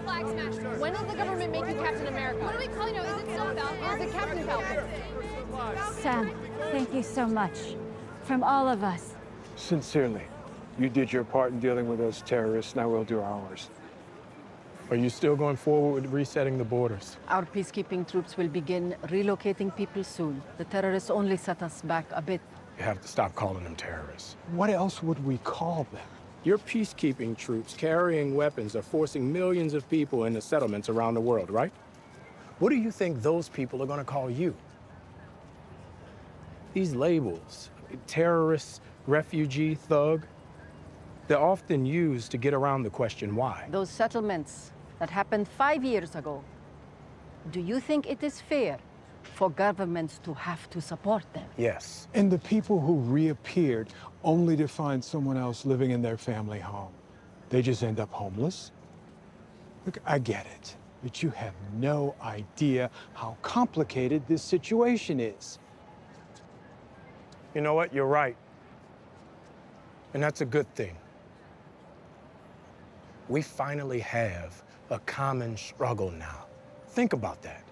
Flag smasher. When does the government make you Captain America? What do we call you? Is it still Falcon? Or is it Captain Falcon? Sam, thank you so much. From all of us. Sincerely, you did your part in dealing with those terrorists, now we'll do ours. Are you still going forward with resetting the borders? Our peacekeeping troops will begin relocating people soon. The terrorists only set us back a bit. You have to stop calling them terrorists. What else would we call them? Your peacekeeping troops carrying weapons are forcing millions of people into settlements around the world, right? What do you think those people are going to call you? These labels, terrorist, refugee, thug, they're often used to get around the question why. Those settlements that happened 5 years ago, do you think it is fair for governments to have to support them? Yes. And the people who reappeared only to find someone else living in their family home, they just end up homeless? Look, I get it, but you have no idea how complicated this situation is. You know what? You're right. And that's a good thing. We finally have a common struggle now. Think about that.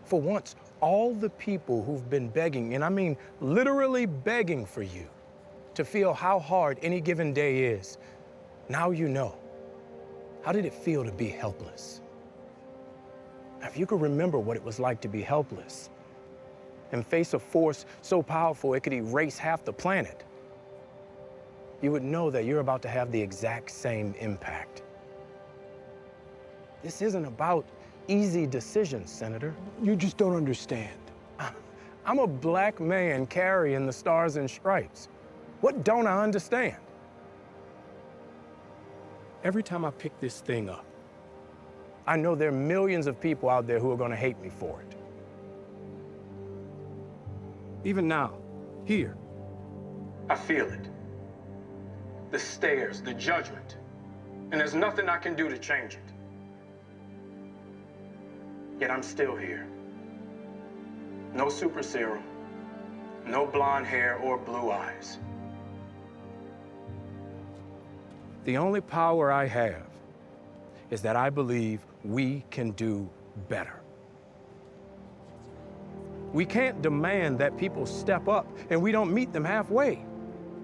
For once, all the people who've been begging, and I mean literally begging for you, to feel how hard any given day is, now you know. How did it feel to be helpless? Now, if you could remember what it was like to be helpless and face a force so powerful it could erase half the planet, you would know that you're about to have the exact same impact. This isn't about easy decisions, Senator. You just don't understand. I'm a black man carrying the stars and stripes. What don't I understand? Every time I pick this thing up, I know there are millions of people out there who are going to hate me for it. Even now, here, I feel it. The stares, the judgment, and there's nothing I can do to change it. Yet I'm still here. No super serum, no blonde hair or blue eyes. The only power I have is that I believe we can do better. We can't demand that people step up and we don't meet them halfway.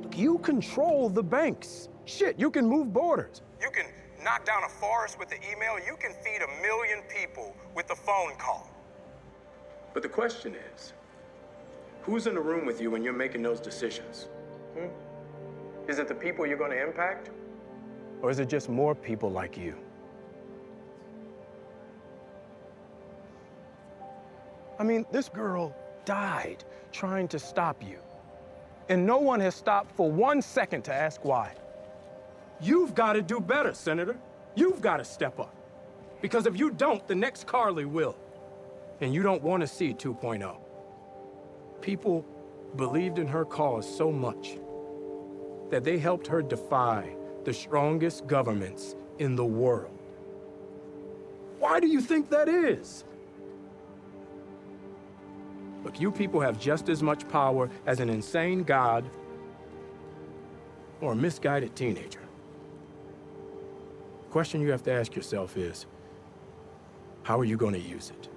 Look, you control the banks. Shit, you can move borders. You can knock down a forest with the email. You can feed 1 million people with a phone call. But the question is, who's in the room with you when you're making those decisions? Is it the people you're going to impact? Or is it just more people like you? I mean, this girl died trying to stop you. And no one has stopped for 1 second to ask why. You've got to do better, Senator. You've got to step up. Because if you don't, the next Carly will. And you don't want to see 2.0. People believed in her cause so much that they helped her defy the strongest governments in the world. Why do you think that is? Look, you people have just as much power as an insane god or a misguided teenager. The question you have to ask yourself is, how are you going to use it?